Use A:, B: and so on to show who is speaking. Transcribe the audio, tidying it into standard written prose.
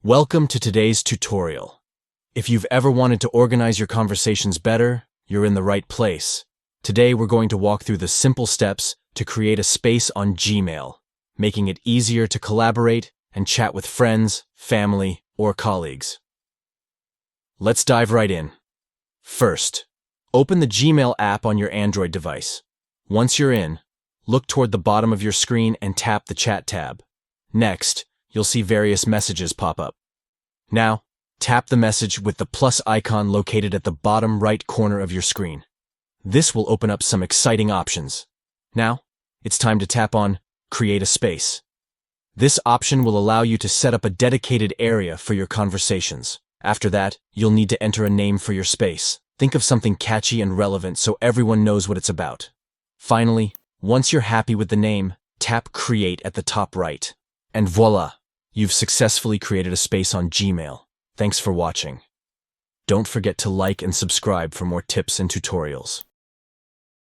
A: Welcome to today's tutorial. If you've ever wanted to organize your conversations better, you're in the right place. Today we're going to walk through the simple steps to create a space on Gmail, making it easier to collaborate and chat with friends, family, or colleagues. Let's dive right in. First, open the Gmail app on your Android device. Once you're in, look toward the bottom of your screen and tap the Chat tab. Next, you'll see various messages pop up. Now, tap the message with the plus icon located at the bottom right corner of your screen. This will open up some exciting options. Now, it's time to tap on Create a Space. This option will allow you to set up a dedicated area for your conversations. After that, you'll need to enter a name for your space. Think of something catchy and relevant so everyone knows what it's about. Finally, once you're happy with the name, tap Create at the top right. And voila! You've successfully created a space on Gmail. Thanks for watching. Don't forget to like and subscribe for more tips and tutorials.